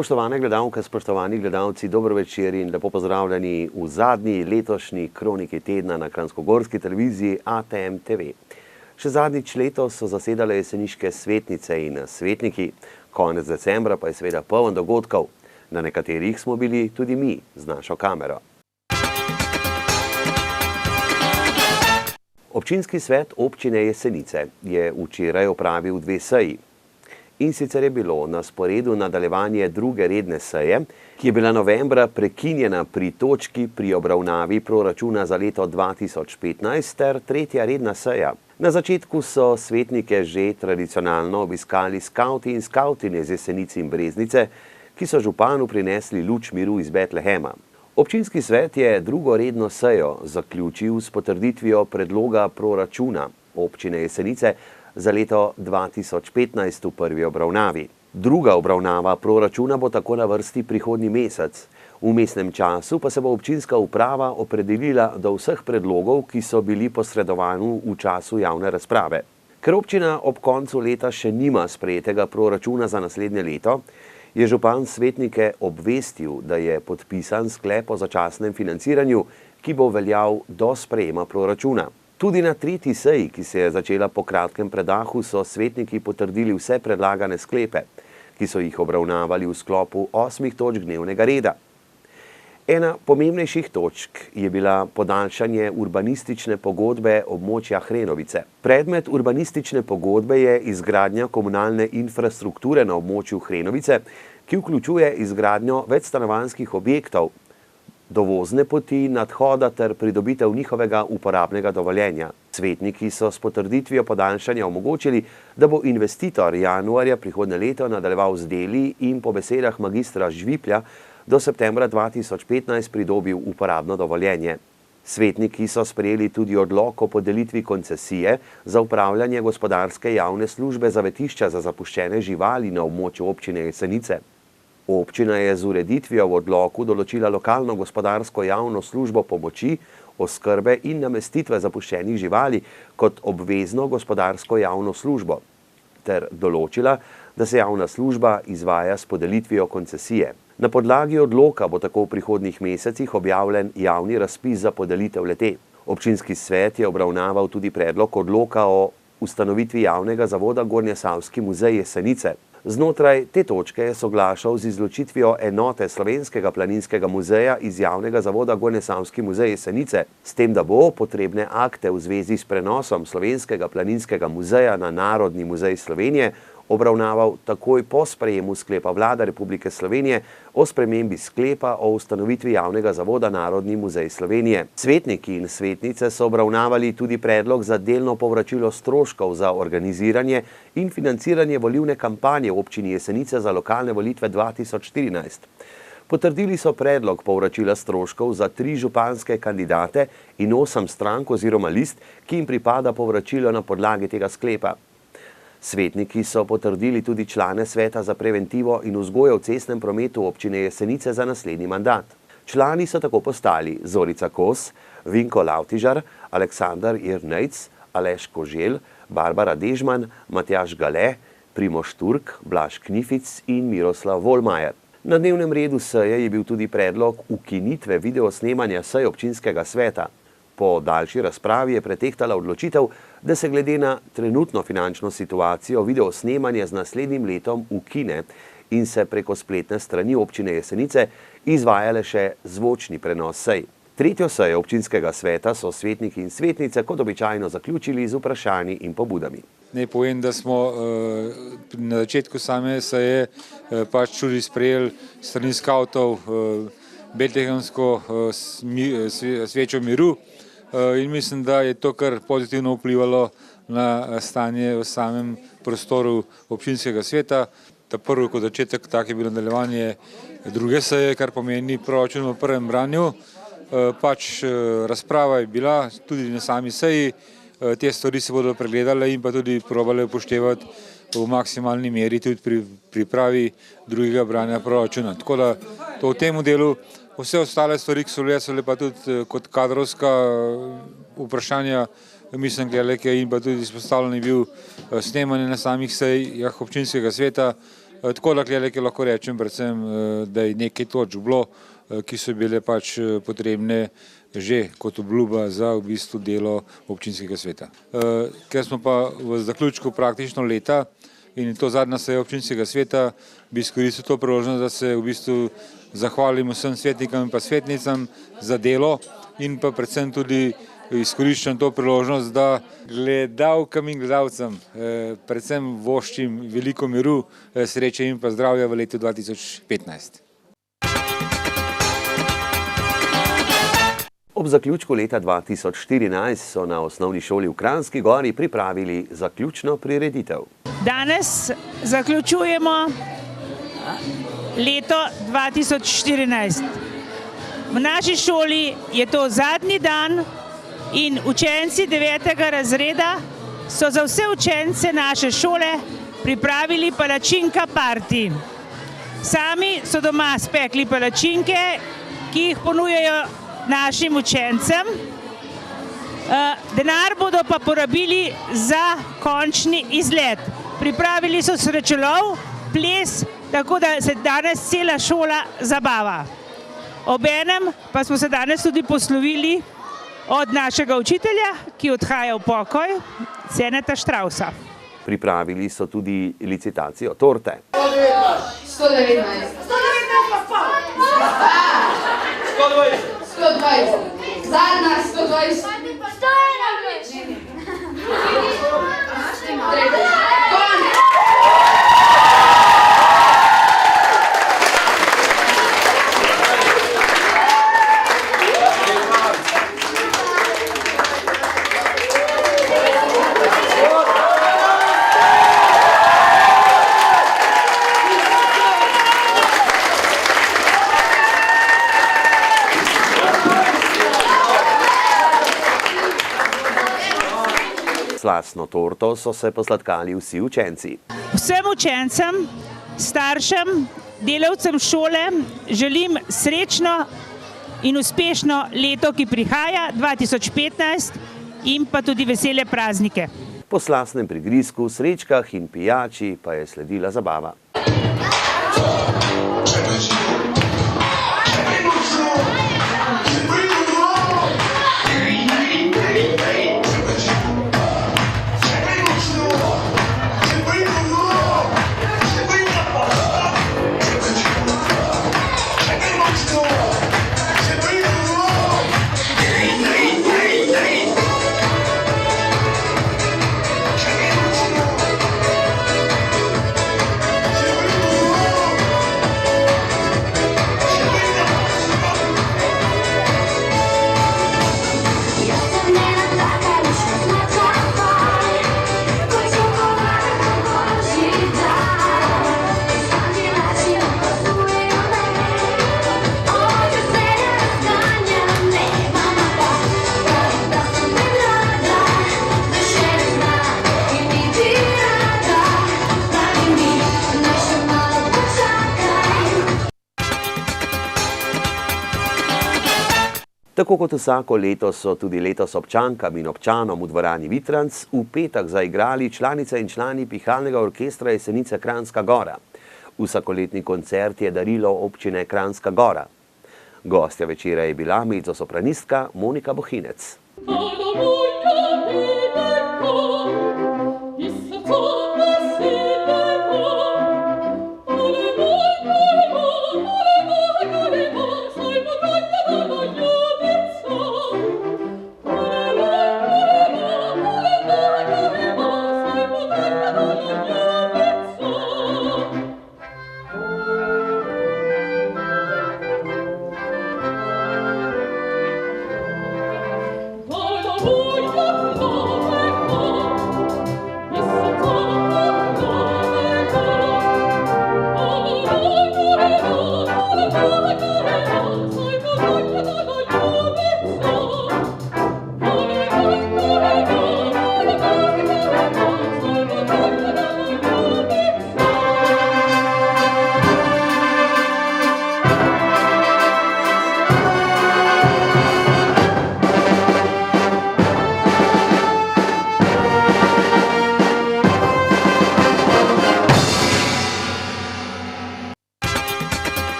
Spoštovane gledalke, spoštovani gledalci, dobro večer in lepo pozdravljeni v zadnji letošnji kroniki tedna na kranjskogorski televiziji ATM TV. Še zadnjič letos so zasedale jeseniške svetnice in svetniki, konec decembra pa je seveda poln dogodkov. Na nekaterih smo bili tudi mi z našo kamero. Občinski svet občine Jesenice je včeraj opravil 2 seji. In sicer je bilo na sporedu nadaljevanje druge redne seje, ki je bila novembra prekinjena pri točki pri obravnavi proračuna za leto 2015 ter tretja redna seja. Na začetku so svetnike že tradicionalno obiskali skavti in skavtine iz Jesenic in Breznice, ki so županu prinesli luč miru iz Betlehema. Občinski svet je drugo redno sejo zaključil s potrditvijo predloga proračuna občine Jesenice za leto 2015 v prvi obravnavi. Druga obravnava proračuna bo tako na vrsti prihodnji mesec. V vmesnem času pa se bo občinska uprava opredelila do vseh predlogov, ki so bili posredovani v času javne razprave. Ker občina ob koncu leta še nima sprejetega proračuna za naslednje leto, je župan svetnike obvestil, da je podpisan sklep o začasnem financiranju, ki bo veljal do sprejema proračuna. Tudi na tretji seji, ki se je začela po kratkem predahu, so svetniki potrdili vse predlagane sklepe, ki so jih obravnavali v sklopu 8 točk dnevnega reda. Ena pomembnejših točk je bila podaljšanje urbanistične pogodbe območja Hrenovice. Predmet urbanistične pogodbe je izgradnja komunalne infrastrukture na območju Hrenovice, ki vključuje izgradnjo večstanovanjskih objektov, dovozne poti, nadhoda ter pridobitev njihovega uporabnega dovoljenja. Svetniki so s potrditvijo podaljšanja omogočili, da bo investitor januarja prihodnje leto nadaljeval z deli in po besedah magistra Žviplja do septembra 2015 pridobil uporabno dovoljenje. Svetniki so sprejeli tudi odlok o podelitvi koncesije za upravljanje gospodarske javne službe zavetišča za zapuščene živali na območju občine Jesenice. Občina je z ureditvijo v odloku določila lokalno gospodarsko javno službo pomoči, oskrbe in namestitve zapuščenih živali kot obvezno gospodarsko javno službo ter določila, da se javna služba izvaja s podelitvijo koncesije. Na podlagi odloka bo tako v prihodnjih mesecih objavljen javni razpis za podelitev le-te. Občinski svet je obravnaval tudi predlog odloka o ustanovitvi javnega zavoda Gornjesavski muzej Jesenice. Znotraj te točke je soglašal z izločitvijo enote Slovenskega planinskega muzeja iz javnega zavoda Gornjesavski muzej Jesenice, s tem, da bo potrebne akte v zvezi s prenosom Slovenskega planinskega muzeja na Narodni muzej Slovenije obravnaval takoj po sprejemu sklepa Vlade Republike Slovenije o spremembi sklepa o ustanovitvi javnega zavoda Narodni muzej Slovenije. Svetniki in svetnice so obravnavali tudi predlog za delno povračilo stroškov za organiziranje in financiranje volilne kampanje v občini Jesenice za lokalne volitve 2014. Potrdili so predlog povračila stroškov za 3 županske kandidate in 8 strank oziroma list, ki jim pripada povračilo na podlagi tega sklepa. Svetniki so potrdili tudi člane sveta za preventivo in vzgojo v cestnem prometu občine Jesenice za naslednji mandat. Člani so tako postali Zorica Kos, Vinko Lavtižar, Aleksandar Irnejc, Aleš Koželj, Barbara Dežman, Matjaž Gale, Primož Turk, Blaž Knific in Miroslav Volmajer. Na dnevnem redu seje je bil tudi predlog ukinitve videosnemanja sej občinskega sveta. Po daljši razpravi je pretehtala odločitev, da se glede na trenutno finančno situacijo videosnemanje z naslednjim letom ukine in se preko spletne strani občine Jesenice izvajale še zvočni prenos sej. Tretjo sejo občinskega sveta so svetniki in svetnice kot običajno zaključili z vprašanji in pobudami. Naj povem, da smo na začetku same seje tudi sprejeli strani skavtov betlehemsko svečo miru. In mislim, da je to kar pozitivno vplivalo na stanje v samem prostoru občinskega sveta. Ta prvi kot začetek, tako je bilo nadaljevanje druge seje, kar pomeni proračun v prvem branju. Razprava je bila tudi na sami seji, te stvari se bodo pregledale in pa tudi probale upoštevati v maksimalni meri tudi pri pripravi drugega branja proračuna. Tako da to v tem delu. Vse ostale stvari, ki so bile pa tudi kot kadrovska vprašanja, mislim, gledalke in pa tudi izpostavljen je bil snemanje na samih sejah občinskega sveta, Tako da lahko rečem predvsem, da je nekaj točk bilo, ki so bile pač potrebne že kot obljuba za v bistvu delo občinskega sveta. Ker smo pa v zaključku praktično leta in to zadnja seja občinskega sveta, bi izkoristil to priložnost, da se v bistvu zahvalim vsem svetnikom in pa svetnicam za delo in pa predvsem tudi izkoriščam to priložnost, da gledalkam in gledalcem predvsem voščim veliko miru, sreče in pa zdravja v letu 2015. Ob zaključku leta 2014 so na osnovni šoli v Kranjski Gori pripravili zaključno prireditev. Danes zaključujemo leto 2014. V naši šoli je to zadnji dan in učenci 9. razreda so za vse učence naše šole pripravili palačinka party. Sami so doma spekli palačinke, ki jih ponujajo našim učencem. Denar bodo pa porabili za končni izlet. Pripravili so srečelov, ples, tako da se danes cela šola zabava. Obenem pa smo se danes tudi poslovili od našega učitelja, ki odhaja v pokoj, Ceneta Štrausa. Pripravili so tudi licitacijo torte. 119. 120. Zadnja 120. Slastno torto so se posladkali vsi učenci. Vsem učencem, staršem, delavcem šole želim srečno in uspešno leto, ki prihaja, 2015, in pa tudi vesele praznike. Po slastnem prigrizku, srečkah in pijači pa je sledila zabava. Tako kot vsako leto so tudi letos občankam in občanom v dvorani Vitranc v petek zaigrali članice in člani pihalnega orkestra Jesenice Kranjska Gora. Vsakoletni koncert je darilo občine Kranjska Gora. Gostja večera je bila mezzosopranistka Monika Bohinec. Oh,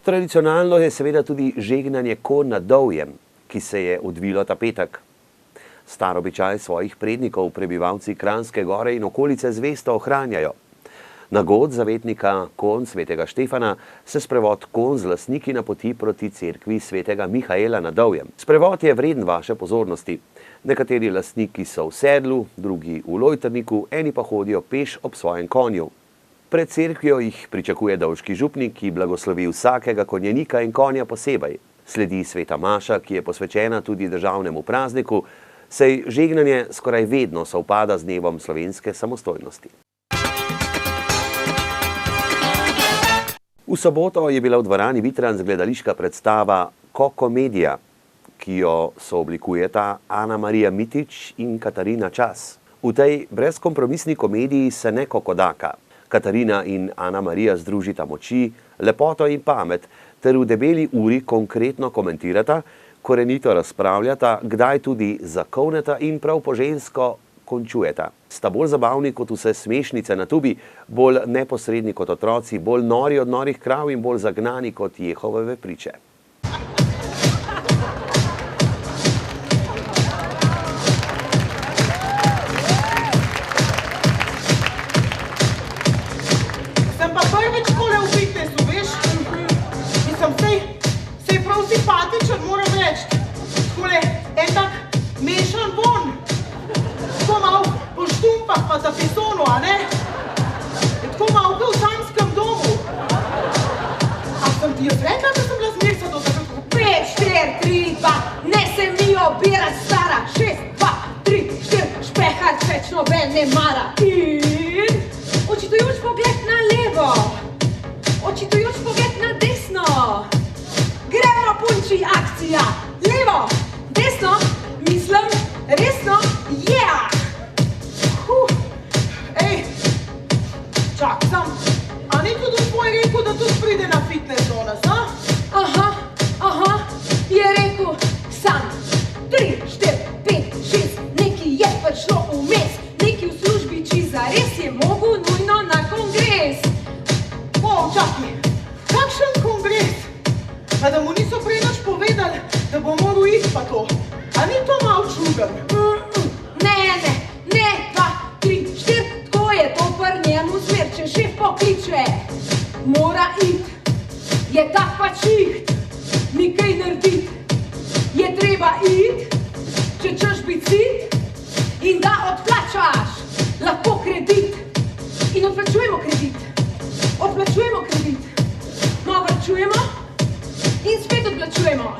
Tradicionalno je seveda tudi žegnanje konj nad Dovjem, ki se je odvilo ta petek. Star običaj svojih prednikov prebivalci Kranjske Gore in okolice zvesto ohranjajo. Na god zavetnika konj svetega Štefana se sprevod konj z lastniki napoti proti cerkvi svetega Mihaela nad Dovjem. Sprevod je vreden vaše pozornosti. Nekateri lastniki so v sedlu, drugi v lojtrniku, eni pa hodijo peš ob svojem konju. Pred cerkvijo jih pričakuje dovški župnik, ki blagoslovi vsakega konjenika in konja posebej. Sledi sveta maša, ki je posvečena tudi državnemu prazniku, saj žegnanje skoraj vedno sovpada z dnevom slovenske samostojnosti. V soboto je bila v dvorani Vitranc gledališka predstava Kokomedija, ki jo sooblikujeta Ana Marija Mitić in Katarina Čas. V tej brezkompromisni komediji se ne kokodaka. Katarina in Ana Marija združita moči, lepoto in pamet, ter v debeli uri konkretno komentirata, korenito razpravljata, kdaj tudi zakovneta in prav po žensko končujeta. Sta bolj zabavni kot vse smešnice na tubi, bolj neposredni kot otroci, bolj nori od norih krav in bolj zagnani kot Jehovove priče. Sem pa prvič tole v fitnesu, veš? Mislim, sej prav simpatičen, moram reči. Tole en tak mešan von. Tako malo po štumpah pa za pisonu, a ne? Je tako malo v samskem domu. A sem ti jaz rekla, da sem bila zmerca do tako? 5, 4, 3, 2, ne se mi obira stara. 6, 2, 3, 4, špehar več noben ne mara. In očitujoč pogled na levo, očitujoč pogled na desno. Gremo punči, akcija. Levo, desno, mislim, resno, yeah! Ej, čak, a ni tudi tvoj rekel, da tudi pride na fitness do nas, a? Aha, je rekel sam. 3, 4, 5, 6, neki je prišlo vmes, neki v službi, či zares je mogel nujno na kongres. O, čaki, kakšen kongres? Pa da mu niso prej nič povedali, da bo moral iti pa to. A ni to malo čudan? Ne, 2, 3, 4, tako je to pri njemu zmer, če šef pokliče, mora iti. Je tak pač iht, ni kaj narediti. Je treba iti, če češ biti sit in da odplačaš lahko kredit. In odplačujemo kredit. No, vrčujemo in spet odplačujemo.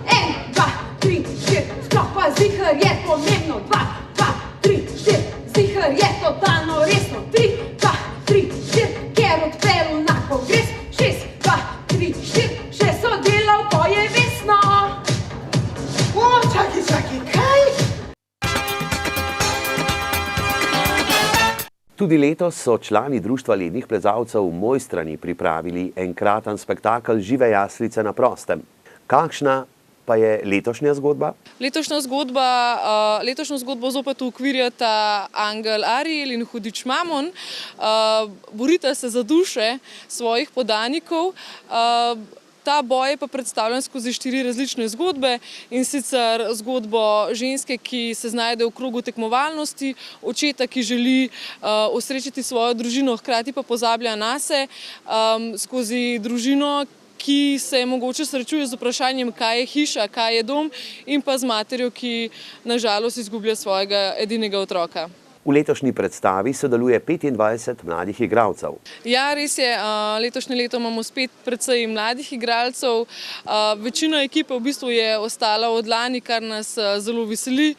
1, 2, 3, 4, sploh pa zihar je pomembno. 2, 2, 3, 4, zihar je totalno resno. 3, 2, 3, 4, ker odpeljal na kongres. 6, 2, 3, 4, še sodelal, to je vesno. O, čaki, kaj? Tudi letos so člani Društva lednih plezalcev v Mojstrani pripravili enkraten spektakel Žive jaslice na prostem. Kakšna pa je letošnja zgodba? Letošnjo zgodbo zopet ukvirjata angel Ariel in hudič Mamon. Borita se za duše svojih podanikov. Ta boj pa predstavljen skozi 4 različne zgodbe, in sicer zgodbo ženske, ki se znajde v krogu tekmovalnosti, očeta, ki želi osrečiti svojo družino, hkrati pa pozablja nase, skozi družino, ki se mogoče srečuje z vprašanjem, kaj je hiša, kaj je dom, in pa z materjo, ki nažalost izgublja svojega edinega otroka. V letošnji predstavi sodeluje 25 mladih igralcev. Ja, res je, letošnje leto imamo spet precej mladih igralcev. Večina ekipe v bistvu je ostala od lani, kar nas zelo veseli,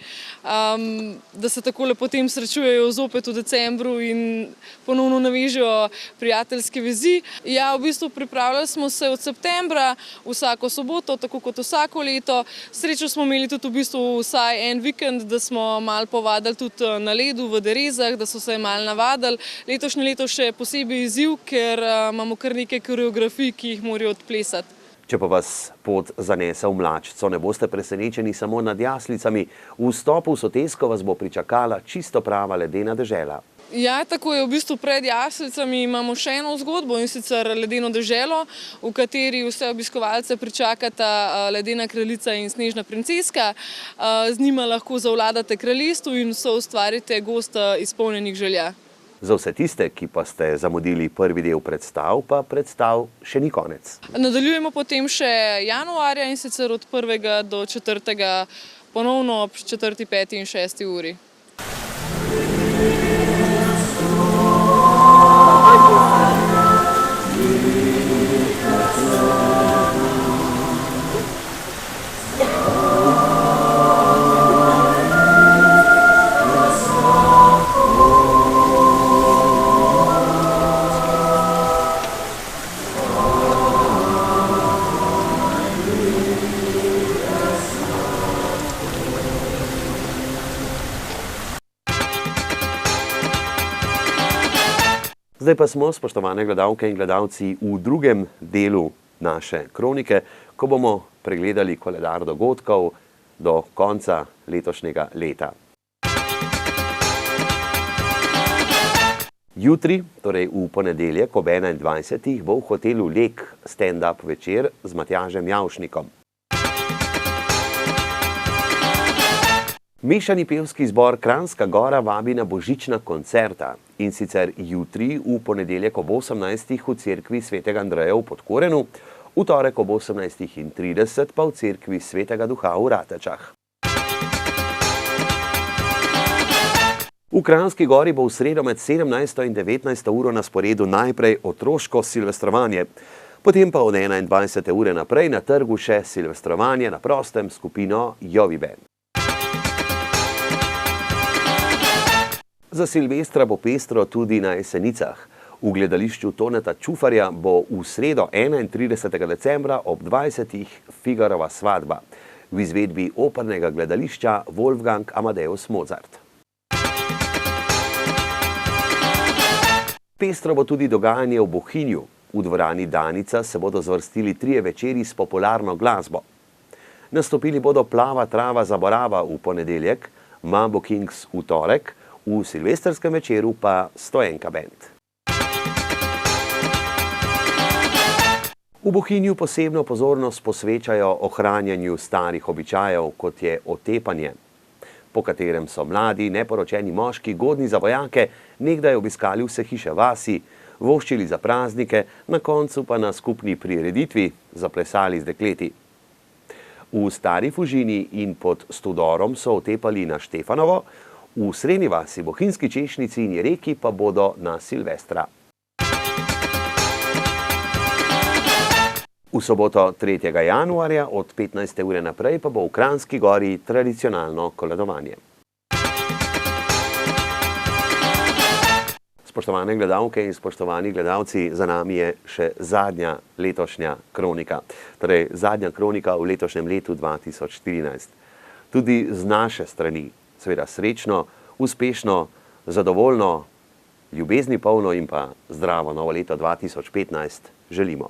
da se takole potem srečujejo zopet v decembru in ponovno navežejo prijateljske vezi. Ja, v bistvu pripravljali smo se od septembra vsako soboto, tako kot vsako leto. Srečo smo imeli tudi v bistvu vsaj en vikend, da smo malo povadili tudi na ledu, v derezah, da so se malo navadili. Letošnje leto še posebej izziv, ker imamo kar nekaj koreografij, ki jih morajo odplesati. Če pa vas pot zanese v Mlačco, ne boste presenečeni samo nad jaslicami. V vstopu v Sotesko vas bo pričakala čisto prava ledena dežela. Ja, tako je v bistvu pred jaslicami imamo še eno zgodbo, in sicer Ledeno deželo, v kateri vse obiskovalce pričakata ledena kraljica in snežna princeska. Z njima lahko zavladate kraljestvu in soustvarite gost izpolnjenih želja. Za vse tiste, ki pa ste zamudili prvi del predstav, pa predstav še ni konec. Nadaljujemo potem še januarja, in sicer od 1. do 4. ponovno ob 4., 5. in 6. uri. Zdaj pa smo, spoštovane gledalke in gledalci, v drugem delu naše kronike, ko bomo pregledali koledar dogodkov do konca letošnjega leta. Jutri, torej v ponedeljek ob 21. bo v hotelu Lek stand-up večer z Matjažem Javšnikom. Mešani pevski zbor Kranjska Gora vabi na božična koncerta, in sicer jutri v ponedeljek ob 18. v cerkvi Svetega Andreja v Podkorenu, v torek ob 18:30 pa v cerkvi Svetega Duha v Ratečah. V Kranjski Gori bo v sredo med 17. in 19. uro na sporedu najprej otroško silvestrovanje, potem pa od 21. ure naprej na trgu še silvestrovanje na prostem skupino Jovi Band. Za Silvestra bo pestro tudi na Jesenicah. V gledališču Toneta Čufarja bo v sredo 31. decembra ob 20. Figarova svadba v izvedbi opernega gledališča Wolfgang Amadeus Mozart. Pestro bo tudi dogajanje v Bohinju. V dvorani Danica se bodo zvrstili 3 večeri s popularno glasbo. Nastopili bodo Plava trava zaborava v ponedeljek, Mambo Kings v torek, v silvestrskem večeru pa Stoenka band. V Bohinju posebno pozornost posvečajo ohranjanju starih običajev, kot je otepanje, po katerem so mladi, neporočeni moški, godni za vojake, nekdaj obiskali vse hiše vasi, voščili za praznike, na koncu pa na skupni prireditvi zaplesali z dekleti. V Stari Fužini in pod Studorom so otepali na Štefanovo, v Srednji vasi, Bohinjski Češnjici in Jereki pa bodo na Silvestra. V soboto 3. januarja od 15. ure naprej pa bo v Kranjski Gori tradicionalno koledovanje. Spoštovane gledalke in spoštovani gledalci, za nami je še zadnja letošnja kronika. Torej, zadnja kronika v letošnjem letu 2014. Tudi z naše strani, seveda srečno, uspešno, zadovoljno, ljubezni polno in pa zdravo novo leto 2015 želimo.